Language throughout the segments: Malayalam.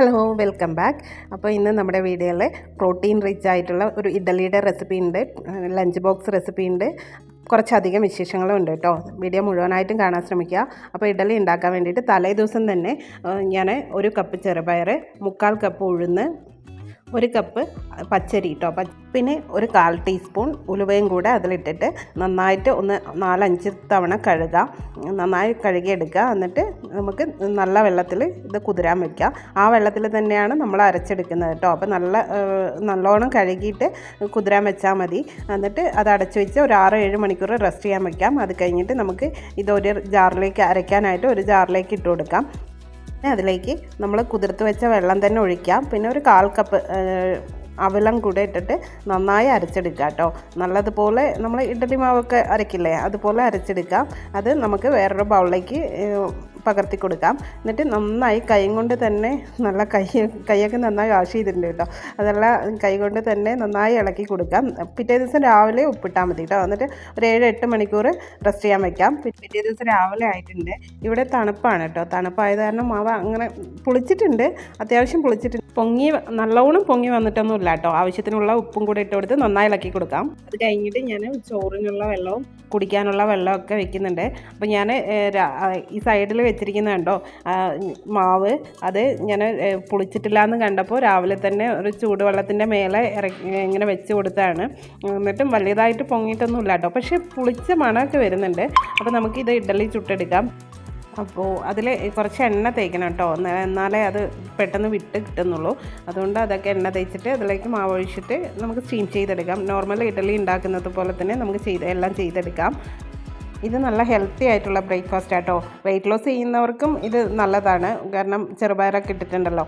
Hello welcome back. അപ്പോൾ ഇന്ന് നമ്മുടെ വീഡിയോയിൽ പ്രോട്ടീൻ റിച്ച് ആയിട്ടുള്ള ഒരു ഇഡ്ഡലിയുടെ റെസിപ്പി ഉണ്ട്, ലഞ്ച് ബോക്സ് റെസിപ്പി ഉണ്ട്, കുറച്ചധികം വിശേഷങ്ങളും ഉണ്ട് കേട്ടോ. വീഡിയോ മുഴുവനായിട്ടും കാണാൻ ശ്രമിക്കുക. അപ്പോൾ ഇഡ്ഡലി ഉണ്ടാക്കാൻ വേണ്ടിയിട്ട് തലേ ദിവസം തന്നെ ഞാൻ 1 കപ്പ് ചെറുപയർ, 1/4 കപ്പ് ഉഴുന്ന്, 1 കപ്പ് പച്ചരി കേട്ടോ, പിന്നെ 1/4 ടീസ്പൂൺ ഉലുവയും കൂടെ അതിലിട്ടിട്ട് നന്നായിട്ട് ഒന്ന് 4-5 തവണ കഴുകാം. നന്നായി കഴുകിയെടുക്കുക. എന്നിട്ട് നമുക്ക് നല്ല വെള്ളത്തിൽ ഇത് കുതിരാൻ വയ്ക്കാം. ആ വെള്ളത്തിൽ തന്നെയാണ് നമ്മൾ അരച്ചെടുക്കുന്നത് കേട്ടോ. അപ്പോൾ നല്ലോണം കഴുകിയിട്ട് കുതിരാൻ വെച്ചാൽ മതി. എന്നിട്ട് അത് അടച്ചു വെച്ച് ഒരു 6-7 മണിക്കൂർ റെസ്റ്റ് ചെയ്യാൻ വയ്ക്കാം. അത് കഴിഞ്ഞിട്ട് നമുക്ക് ഇതൊരു ജാറിലേക്ക് അരയ്ക്കാനായിട്ട് ഒരു ജാറിലേക്ക് ഇട്ട് കൊടുക്കാം. അതിലേക്ക് നമ്മൾ കുതിർത്ത് വെച്ച വെള്ളം തന്നെ ഒഴിക്കാം. പിന്നെ ഒരു 1/4 കപ്പ് അവലം കൂടെ ഇട്ടിട്ട് നന്നായി അരച്ചെടുക്കുക കേട്ടോ. നല്ലതുപോലെ നമ്മൾ ഇഡ്ഡലി മാവൊക്കെ അരയ്ക്കില്ലേ, അതുപോലെ അരച്ചെടുക്കാം. അത് നമുക്ക് വേറൊരു ബൗളിലേക്ക് പകർത്തി കൊടുക്കാം. എന്നിട്ട് നന്നായി കൈ കൊണ്ട് തന്നെ നല്ല കൈയൊക്കെ നന്നായി വാഷ് ചെയ്തിട്ടുണ്ട് കേട്ടോ. അതെല്ലാം കൈ കൊണ്ട് തന്നെ നന്നായി ഇളക്കി കൊടുക്കാം. പിറ്റേ ദിവസം രാവിലെ ഉപ്പിട്ടാൽ മതി കേട്ടോ. എന്നിട്ട് ഒരു 7-8 മണിക്കൂർ റെസ്റ്റ് ചെയ്യാൻ വയ്ക്കാം. പിറ്റേ ദിവസം രാവിലെ ആയിട്ടുണ്ട്. ഇവിടെ തണുപ്പാണ് കേട്ടോ. തണുപ്പായത് കാരണം മാവ് അങ്ങനെ പുളിച്ചിട്ടുണ്ട്, അത്യാവശ്യം പുളിച്ചിട്ടുണ്ട്. നല്ലോണം പൊങ്ങി വന്നിട്ടൊന്നുമില്ല കേട്ടോ. ആവശ്യത്തിനുള്ള ഉപ്പും കൂടെ ഇട്ട് കൊടുത്ത് നന്നായി ഇളക്കി കൊടുക്കാം. അത് കഴിഞ്ഞിട്ട് ഞാൻ ചോറിനുള്ള വെള്ളവും കുടിക്കാനുള്ള വെള്ളമൊക്കെ വെക്കുന്നുണ്ട്. അപ്പോൾ ഞാൻ ഈ സൈഡിൽ വെച്ചിരിക്കുന്നത് കണ്ടോ മാവ്, അത് ഞാൻ പുളിച്ചിട്ടില്ല എന്ന് കണ്ടപ്പോൾ രാവിലെ തന്നെ ഒരു ചൂടുവെള്ളത്തിൻ്റെ മേലെ ഇങ്ങനെ വെച്ച് കൊടുത്തതാണ്. എന്നിട്ടും വലിയതായിട്ട് പൊങ്ങിയിട്ടൊന്നുമില്ല കേട്ടോ, പക്ഷേ പുളിച്ച മണമൊക്കെ വരുന്നുണ്ട്. അപ്പോൾ നമുക്കിത് ഇഡ്ഡലി ചുട്ടെടുക്കാം. അപ്പോൾ അതിൽ കുറച്ച് എണ്ണ തേക്കണം കേട്ടോ, എന്നാലേ അത് പെട്ടെന്ന് വിട്ട് കിട്ടുന്നുള്ളൂ. അതുകൊണ്ട് അതൊക്കെ എണ്ണ തേച്ചിട്ട് അതിലേക്ക് മാവ് ഒഴിച്ചിട്ട് നമുക്ക് സ്റ്റീം ചെയ്തെടുക്കാം. നോർമൽ ഇഡ്ഡലി ഉണ്ടാക്കുന്നത് പോലെ തന്നെ നമുക്ക് എല്ലാം ചെയ്തെടുക്കാം. ഇത് നല്ല ഹെൽത്തി ആയിട്ടുള്ള ബ്രേക്ക്ഫാസ്റ്റ് ആട്ടോ. വെയിറ്റ് ലോസ് ചെയ്യുന്നവർക്കും ഇത് നല്ലതാണ്, കാരണം ചെറുപയറൊക്കെ ഇട്ടിട്ടുണ്ടല്ലോ.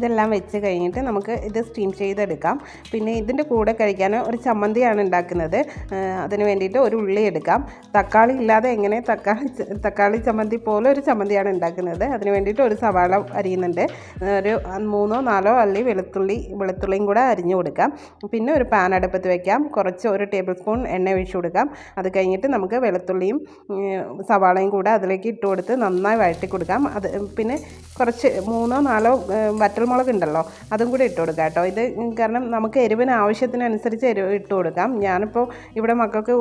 ഇതെല്ലാം വെച്ച് കഴിഞ്ഞിട്ട് നമുക്ക് ഇത് സ്റ്റീം ചെയ്തെടുക്കാം. പിന്നെ ഇതിൻ്റെ കൂടെ കഴിക്കാൻ ഒരു ചമ്മന്തിയാണ് ഉണ്ടാക്കുന്നത്. അതിന് വേണ്ടിയിട്ട് ഒരു ഉള്ളി എടുക്കാം. തക്കാളി ഇല്ലാതെ എങ്ങനെ തക്കാളി ചമ്മന്തി പോലെ ഒരു ചമ്മന്തിയാണ് ഉണ്ടാക്കുന്നത്. അതിന് വേണ്ടിയിട്ട് ഒരു സവാള അരിയുന്നുണ്ട്. ഒരു 3-4 അല്ലി വെളുത്തുള്ളിയും കൂടെ അരിഞ്ഞു കൊടുക്കാം. പിന്നെ ഒരു പാൻ അടുപ്പത്ത് വയ്ക്കാം. കുറച്ച് 1 ടേബിൾ സ്പൂൺ എണ്ണ ഒഴിച്ചു കൊടുക്കാം. അത് കഴിഞ്ഞിട്ട് നമുക്ക് വെളുത്തുള്ളിയും സവാളയും കൂടെ അതിലേക്ക് ഇട്ട് കൊടുത്ത് നന്നായി വഴറ്റി കൊടുക്കാം. അത് പിന്നെ കുറച്ച് 3-4 വറ്റൽമുളക് ഉണ്ടല്ലോ, അതും കൂടി ഇട്ട് കൊടുക്കാം കേട്ടോ. ഇത് കാരണം നമുക്ക് എരിവിന് ആവശ്യത്തിനനുസരിച്ച് എരിവ് ഇട്ട് കൊടുക്കാം. ഞാനിപ്പോൾ ഇവിടെ മക്കൾക്ക്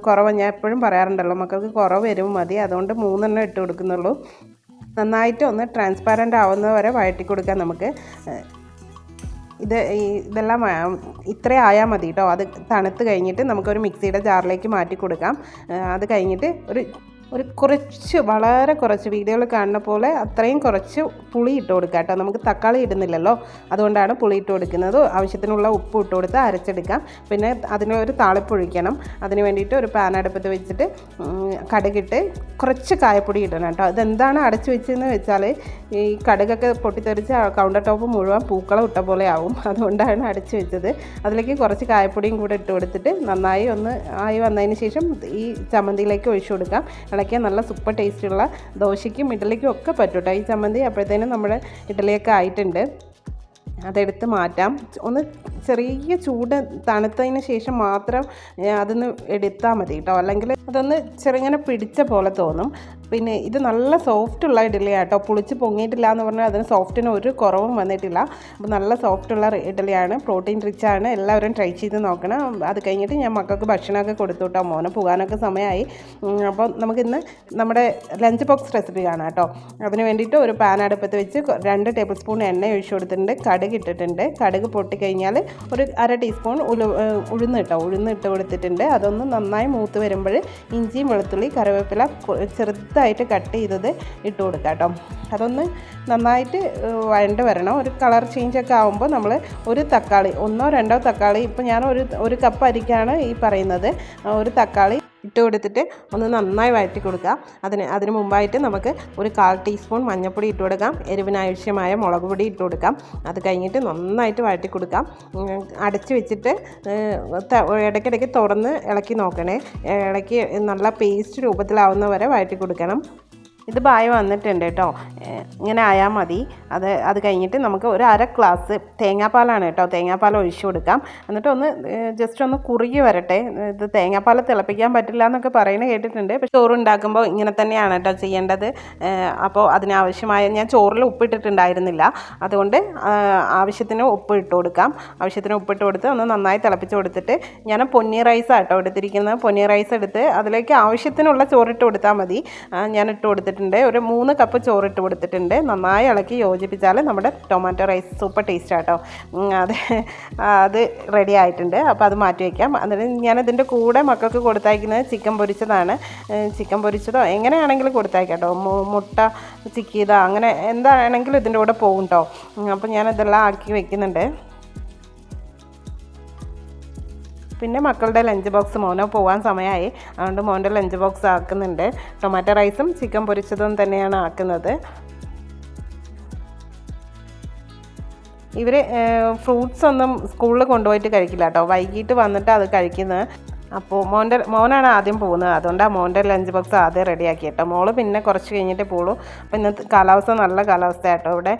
കുറവ്, ഞാൻ എപ്പോഴും പറയാറുണ്ടല്ലോ മക്കൾക്ക് കുറവ് എരിവ് മതി, അതുകൊണ്ട് 3 എണ്ണം ഇട്ട് കൊടുക്കുന്നുള്ളൂ. നന്നായിട്ട് ഒന്ന് ട്രാൻസ്പാരൻ്റ് ആവുന്നത് വരെ വഴറ്റി കൊടുക്കാം നമുക്ക്. ഇതെല്ലാം ഇത്രേ ആയാൽ മതി കേട്ടോ. അത് തണുത്ത് കഴിഞ്ഞിട്ട് നമുക്കൊരു മിക്സിയുടെ ജാറിലേക്ക് മാറ്റി കൊടുക്കാം. അത് കഴിഞ്ഞിട്ട് വളരെ കുറച്ച് വീഡിയോയിൽ കാണുന്ന പോലെ അത്രയും കുറച്ച് പുളി ഇട്ട് കൊടുക്കുക കേട്ടോ. നമുക്ക് തക്കാളി ഇടുന്നില്ലല്ലോ, അതുകൊണ്ടാണ് പുളി ഇട്ട് കൊടുക്കുന്നത്. ആവശ്യത്തിനുള്ള ഉപ്പ് ഇട്ട് കൊടുത്ത് അരച്ചെടുക്കാം. പിന്നെ അതിനൊരു താളിപ്പൊഴിക്കണം. അതിന് വേണ്ടിയിട്ട് ഒരു പാൻ അടുപ്പത്ത് വെച്ചിട്ട് കടുകിട്ട് കുറച്ച് കായപ്പൊടി ഇടണം കേട്ടോ. ഇതെന്താണ് അടച്ചു വെച്ചതെന്ന് വെച്ചാൽ ഈ കടുകൊക്കെ പൊട്ടിത്തെറിച്ച് കൗണ്ടർ ടോപ്പ് മുഴുവൻ പൂക്കളം ഇട്ട പോലെ ആവും, അതുകൊണ്ടാണ് അടച്ചു വെച്ചത്. അതിലേക്ക് കുറച്ച് കായപ്പൊടിയും കൂടെ ഇട്ട് കൊടുത്തിട്ട് നന്നായി ഒന്ന് ആയി വന്നതിന് ശേഷം ഈ ചമ്മന്തിയിലേക്ക് ഒഴിച്ചു കൊടുക്കാം. ഇളക്കിയാൽ നല്ല സൂപ്പർ ടേസ്റ്റുള്ള ദോശയ്ക്കും ഇഡ്ഡലിക്കും ഒക്കെ പറ്റും കേട്ടോ ഈ ചമ്മന്തി. അപ്പോഴത്തേനും നമ്മുടെ ഇഡ്ഡലിയൊക്കെ ആയിട്ടുണ്ട്. അതെടുത്ത് മാറ്റാം. ഒന്ന് ചെറിയ ചൂട് തണുത്തതിന് ശേഷം മാത്രം അതൊന്ന് എടുത്താൽ മതി കേട്ടോ, അല്ലെങ്കിൽ അതൊന്ന് ചെറുങ്ങനെ പിടിച്ച പോലെ തോന്നും. പിന്നെ ഇത് നല്ല സോഫ്റ്റുള്ള ഇഡ്ഡലിയാണ് കേട്ടോ. പുളിച്ച് പൊങ്ങിയിട്ടില്ല എന്ന് പറഞ്ഞാൽ അതിന് സോഫ്റ്റിന് ഒരു കുറവും വന്നിട്ടില്ല. അപ്പോൾ നല്ല സോഫ്റ്റുള്ള ഇഡ്ഡലിയാണ്, പ്രോട്ടീൻ റിച്ച് ആണ്. എല്ലാവരും ട്രൈ ചെയ്ത് നോക്കണം. അത് കഴിഞ്ഞിട്ട് ഞാൻ മക്കൾക്ക് ഭക്ഷണമൊക്കെ കൊടുത്തു കേട്ടോ. മോനെ പോകാനൊക്കെ സമയമായി. അപ്പോൾ നമുക്കിന്ന് നമ്മുടെ ലഞ്ച് ബോക്സ് റെസിപ്പി കാണാം കേട്ടോ. അതിന് വേണ്ടിയിട്ട് ഒരു പാൻ അടുപ്പത്ത് വെച്ച് 2 ടേബിൾ സ്പൂൺ എണ്ണ ഒഴിച്ചു കൊടുത്തിട്ടുണ്ട്. കടുക് ഇട്ടിട്ടുണ്ട്. കടുക് പൊട്ടിക്കഴിഞ്ഞാൽ ഒരു 1/2 ടീസ്പൂൺ ഉഴുന്ന് ഇട്ട് കൊടുത്തിട്ടുണ്ട്. അതൊന്ന് നന്നായി മൂത്ത് വരുമ്പോൾ ഇഞ്ചിയും വെളുത്തുള്ളി കറിവേപ്പില ചെറുതായിട്ട് കട്ട് ചെയ്തത് ഇട്ട് കൊടുക്കാം കേട്ടോ. അതൊന്ന് നന്നായിട്ട് വഴണ്ട് വരണം. ഒരു കളർ ചേഞ്ചൊക്കെ ആകുമ്പോൾ നമ്മൾ ഒരു തക്കാളി 1-2 തക്കാളി, ഇപ്പോൾ ഞാൻ ഒരു കപ്പ് അരിക്കാണ് ഈ പറയുന്നത്, ഒരു തക്കാളി ഇട്ട് കൊടുത്തിട്ട് ഒന്ന് നന്നായി വഴറ്റി കൊടുക്കുക. അതിന് മുമ്പായിട്ട് നമുക്ക് ഒരു 1/4 ടീസ്പൂൺ മഞ്ഞൾപ്പൊടി ഇട്ട് കൊടുക്കാം. എരിവിനാവശ്യമായ മുളക് പൊടി ഇട്ട് കൊടുക്കാം. അത് കഴിഞ്ഞിട്ട് നന്നായിട്ട് വഴറ്റി കൊടുക്കാം. അടച്ച് വെച്ചിട്ട് ഇടയ്ക്കിടയ്ക്ക് തുറന്ന് ഇളക്കി നോക്കണേ. ഇളക്കി നല്ല പേസ്റ്റ് രൂപത്തിലാവുന്ന വരെ വഴറ്റി കൊടുക്കണം. ഇത് ബായ് വന്നിട്ടുണ്ട് കേട്ടോ. ഇങ്ങനെ ആയാൽ മതി. അത് കഴിഞ്ഞിട്ട് നമുക്ക് ഒരു അര ഗ്ലാസ് തേങ്ങാപ്പാലാണ് കേട്ടോ, തേങ്ങാപ്പാൽ ഒഴിച്ചു കൊടുക്കാം. എന്നിട്ട് ഒന്ന് ജസ്റ്റ് ഒന്ന് കുറുകി വരട്ടെ. ഇത് തേങ്ങാപ്പാൽ തിളപ്പിക്കാൻ പറ്റില്ല എന്നൊക്കെ പറയുന്നത് കേട്ടിട്ടുണ്ട്. പക്ഷേ ചോറുണ്ടാക്കുമ്പോൾ ഇങ്ങനെ തന്നെയാണ് കേട്ടോ ചെയ്യേണ്ടത്. അപ്പോൾ അതിനാവശ്യമായ ഞാൻ ചോറിൽ ഉപ്പിട്ടിട്ടുണ്ടായിരുന്നില്ല, അതുകൊണ്ട് ആവശ്യത്തിന് ഉപ്പ് ഇട്ട് കൊടുക്കാം. ആവശ്യത്തിന് ഉപ്പിട്ട് കൊടുത്ത് ഒന്ന് നന്നായി തിളപ്പിച്ച് കൊടുത്തിട്ട് ഞാൻ പൊന്നി റൈസാണ് കേട്ടോ എടുത്തിരിക്കുന്നത്. പൊന്നി റൈസ് എടുത്ത് അതിലേക്ക് ആവശ്യത്തിനുള്ള ചോറിട്ട് കൊടുത്താൽ മതി. ഞാൻ ഇട്ട് കൊടുത്തിട്ടുണ്ട്. ഒരു 3 കപ്പ് ചോറിട്ട് കൊടുത്തിട്ടുണ്ട്. നന്നായി ഇളക്കി യോജിപ്പിച്ചാൽ നമ്മുടെ ടൊമാറ്റോ റൈസ് സൂപ്പർ ടേസ്റ്റ് ആട്ടോ. അത് റെഡി ആയിട്ടുണ്ട്. അപ്പോൾ അത് മാറ്റി വയ്ക്കാം. എന്നിട്ട് ഞാനതിൻ്റെ കൂടെ മക്കൾക്ക് കൊടുത്തയക്കുന്നത് ചിക്കൻ പൊരിച്ചതാണ്. ചിക്കൻ പൊരിച്ചതോ എങ്ങനെയാണെങ്കിലും കൊടുത്തയക്കാം കേട്ടോ. മുട്ട ചിക്കിയതോ അങ്ങനെ എന്താണെങ്കിലും ഇതിൻ്റെ കൂടെ പോകും കേട്ടോ. അപ്പോൾ ഞാനതെല്ലാം ആക്കി വെക്കുന്നുണ്ട്. പിന്നെ മക്കളുടെ ലഞ്ച് ബോക്സ് മോനോ പോകാൻ സമയമായി, അതുകൊണ്ട് മോൻ്റെ ലഞ്ച് ബോക്സ് ആക്കുന്നുണ്ട്. ടൊമാറ്റോ റൈസും ചിക്കൻ പൊരിച്ചതും തന്നെയാണ് ആക്കുന്നത്. ഇവർ ഫ്രൂട്ട്സ് ഒന്നും സ്കൂളിൽ കൊണ്ടുപോയിട്ട് കഴിക്കില്ല കേട്ടോ. വൈകിട്ട് വന്നിട്ട് അത് കഴിക്കുന്നത്. അപ്പോൾ മോനാണ് ആദ്യം പോകുന്നത്, അതുകൊണ്ടാണ് മോൻ്റെ ലഞ്ച് ബോക്സ് ആദ്യം റെഡിയാക്കി കേട്ടോ. മോള് പിന്നെ കുറച്ച് കഴിഞ്ഞിട്ട് പോകുള്ളൂ. അപ്പോൾ ഇന്നത്തെ കാലാവസ്ഥ നല്ല കാലാവസ്ഥ കേട്ടോ ഇവിടെ.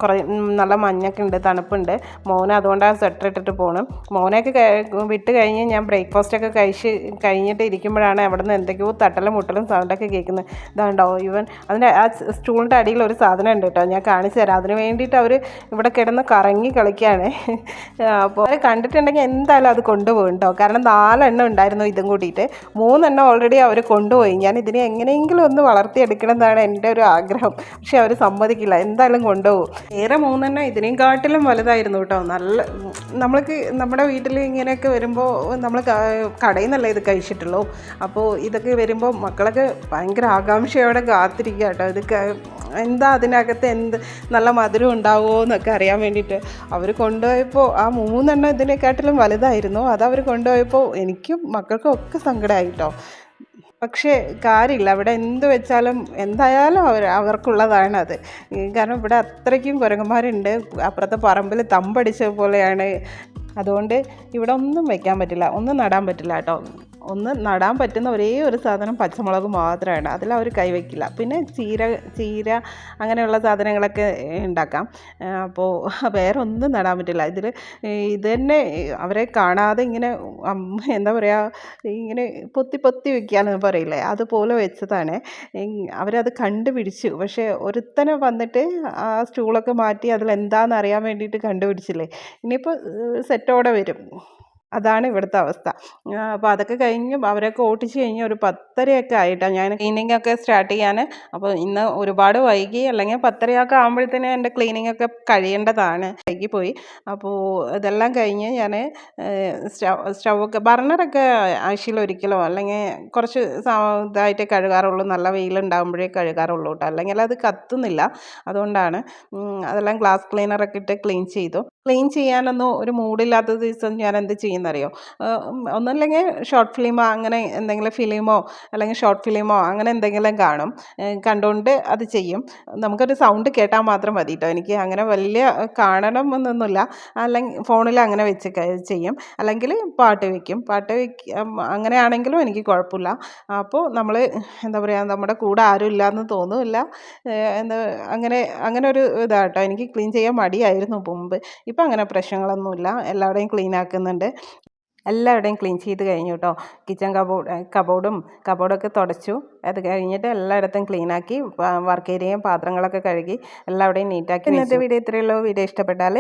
കുറേ നല്ല മഞ്ഞൊക്കെ ഉണ്ട്, തണുപ്പുണ്ട്. മോന് അതുകൊണ്ടാണ് സ്വെറ്റർ ഇട്ടിട്ട് പോകണം. മോനെയൊക്കെ വിട്ട് കഴിഞ്ഞ് ഞാൻ ബ്രേക്ക്ഫാസ്റ്റൊക്കെ കഴിഞ്ഞിട്ട് ഇരിക്കുമ്പോഴാണ് അവിടെ നിന്ന് എന്തൊക്കെയോ തട്ടലും മുട്ടലും സൗണ്ടൊക്കെ കേൾക്കുന്നത്. ഇതാണ്ടോ അതിൻ്റെ ആ സ്റ്റൂളിൻ്റെ അടിയിൽ ഒരു സാധനം ഉണ്ട് കേട്ടോ, ഞാൻ കാണിച്ചു തരാം. അതിന് വേണ്ടിയിട്ട് അവർ ഇവിടെ കിടന്ന് കറങ്ങി കളിക്കുകയാണ്. അപ്പോൾ അവർ കണ്ടിട്ടുണ്ടെങ്കിൽ എന്തായാലും അത് കൊണ്ടുപോകും കേട്ടോ. കാരണം 4 എണ്ണം ഉണ്ടായിരുന്നു ഇതും കൂട്ടിയിട്ട്. 3 എണ്ണം ഓൾറെഡി അവർ കൊണ്ടുപോയി. ഞാൻ ഇതിനെ എങ്ങനെയെങ്കിലും ഒന്ന് വളർത്തിയെടുക്കണം എന്നാണ് എൻ്റെ ഒരു ആഗ്രഹം. പക്ഷെ അവർ സമ്മതിക്കില്ല, എന്തായാലും കൊണ്ടുപോകും. വേറെ 3 എണ്ണം ഇതിനേക്കാട്ടിലും വലുതായിരുന്നു കേട്ടോ. നമ്മൾക്ക് നമ്മുടെ വീട്ടിൽ ഇങ്ങനെയൊക്കെ വരുമ്പോൾ നമ്മൾ കടയിൽ നിന്നല്ല ഇത് കഴിച്ചിട്ടുള്ളൂ. അപ്പോൾ ഇതൊക്കെ വരുമ്പോൾ മക്കളൊക്കെ ഭയങ്കര ആകാംക്ഷയോടെ കാത്തിരിക്കുക കേട്ടോ. ഇത് എന്താ അതിനകത്ത് നല്ല മധുരം ഉണ്ടാവുമോ എന്നൊക്കെ അറിയാൻ വേണ്ടിയിട്ട്. അവർ കൊണ്ടുപോയപ്പോൾ ആ 3 എണ്ണം ഇതിനെക്കാട്ടിലും വലുതായിരുന്നു. അതവർ കൊണ്ടുപോയപ്പോൾ എനിക്കും മക്കൾക്കും ഒക്കെ സങ്കടമായിട്ടോ. പക്ഷേ കാര്യമില്ല, അവിടെ എന്ത് വെച്ചാലും എന്തായാലും അവർക്കുള്ളതാണത്. കാരണം ഇവിടെ അത്രയ്ക്കും കുരങ്ങന്മാരുണ്ട്. അപ്പുറത്തെ പറമ്പിൽ തമ്പടിച്ച പോലെയാണ്. അതുകൊണ്ട് ഇവിടെ ഒന്നും വയ്ക്കാൻ പറ്റില്ല, ഒന്നും നടാൻ പറ്റില്ല കേട്ടോ. ഒന്ന് നടാൻ പറ്റുന്ന ഒരേ ഒരു സാധനം പച്ചമുളക് മാത്രമാണ്. അതിലവർ കൈവയ്ക്കില്ല. പിന്നെ ചീര അങ്ങനെയുള്ള സാധനങ്ങളൊക്കെ ഉണ്ടാക്കാം. അപ്പോൾ വേറെ ഒന്നും നടാൻ പറ്റില്ല. ഇത് തന്നെ അവരെ കാണാതെ ഇങ്ങനെ എന്താ പറയുക, ഇങ്ങനെ പൊത്തി വെക്കുകയാണെന്ന് പറയില്ലേ, അതുപോലെ വെച്ചതാണ്. അവരത് കണ്ടുപിടിച്ചു. പക്ഷേ ഒരുത്തനെ വന്നിട്ട് ആ സ്റ്റൂളൊക്കെ മാറ്റി അതിലെന്താണെന്ന് അറിയാൻ വേണ്ടിയിട്ട് കണ്ടുപിടിച്ചില്ലേ. ഇനിയിപ്പോൾ സെറ്റോടെ വരും. അതാണ് ഇവിടുത്തെ അവസ്ഥ. അപ്പോൾ അതൊക്കെ കഴിഞ്ഞ് അവരൊക്കെ ഓട്ടിച്ച് കഴിഞ്ഞ് ഒരു 10:30 ആയിട്ടാണ് ഞാൻ ക്ലീനിങ് ഒക്കെ സ്റ്റാർട്ട് ചെയ്യാൻ. അപ്പോൾ ഇന്ന് ഒരുപാട് വൈകി, അല്ലെങ്കിൽ 10:30 ആകുമ്പോഴത്തേനും എൻ്റെ ക്ലീനിങ് ഒക്കെ കഴിയേണ്ടതാണ്. വൈകിപ്പോയി. അപ്പോൾ ഇതെല്ലാം കഴിഞ്ഞ് ഞാൻ സ്റ്റൗവൊക്കെ ബർണറൊക്കെ ആഴ്ചയിലൊരിക്കലോ അല്ലെങ്കിൽ കുറച്ച് ഇതായിട്ട് കഴുകാറുള്ളൂ. നല്ല വെയിലുണ്ടാകുമ്പോഴേ കഴുകാറുള്ളൂ കേട്ടോ, അല്ലെങ്കിൽ അത് കത്തുന്നില്ല. അതുകൊണ്ടാണ് അതെല്ലാം ഗ്ലാസ് ക്ലീനറൊക്കെ ഇട്ട് ക്ലീൻ ചെയ്തു. ക്ലീൻ ചെയ്യാനൊന്നും ഒരു മൂഡില്ലാത്ത ദിവസം ഞാൻ എന്ത് ചെയ്യുന്നറിയോ, ഒന്നല്ലെങ്കിൽ ഷോർട്ട് ഫിലിമോ അങ്ങനെ എന്തെങ്കിലും ഫിലിമോ അല്ലെങ്കിൽ ഷോർട്ട് ഫിലിമോ അങ്ങനെ എന്തെങ്കിലും കാണും. കണ്ടുകൊണ്ട് അത് ചെയ്യും. നമുക്കൊരു സൗണ്ട് കേട്ടാൽ മാത്രം മതി കേട്ടോ. എനിക്ക് അങ്ങനെ വലിയ കാണണം എന്നൊന്നുമില്ല. അല്ലെങ്കിൽ ഫോണിൽ അങ്ങനെ വെച്ച് ചെയ്യും. അല്ലെങ്കിൽ പാട്ട് വയ്ക്കും. അങ്ങനെയാണെങ്കിലും എനിക്ക് കുഴപ്പമില്ല. അപ്പോൾ നമ്മൾ എന്താ പറയുക, നമ്മുടെ കൂടെ ആരും ഇല്ലയെന്ന് തോന്നുമില്ല. അങ്ങനെ ഒരു ഇതാട്ടോ. എനിക്ക് ക്ലീൻ ചെയ്യാൻ മടിയായിരുന്നു മുമ്പ്. ഇപ്പം അങ്ങനെ പ്രശ്നങ്ങളൊന്നുമില്ല. എല്ലാവരുടെയും ക്ലീൻ ആക്കുന്നുണ്ട്. എല്ലാവരുടെയും ക്ലീൻ ചെയ്ത് കഴിഞ്ഞു കേട്ടോ. കിച്ചൺ കബോർഡൊക്കെ തുടച്ചു. അത് കഴിഞ്ഞിട്ട് എല്ലായിടത്തും ക്ലീനാക്കി, വർക്ക് ഏരിയയും പാത്രങ്ങളൊക്കെ കഴുകി എല്ലാവരുടെയും നീറ്റാക്കി. ഇന്നത്തെ വീഡിയോ ഇത്രയേ ഉള്ളൂ. വീഡിയോ ഇഷ്ടപ്പെട്ടാൽ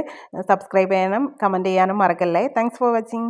സബ്സ്ക്രൈബ് ചെയ്യാനും കമൻറ്റ് ചെയ്യാനും മറക്കല്ലേ. Thanks for watching.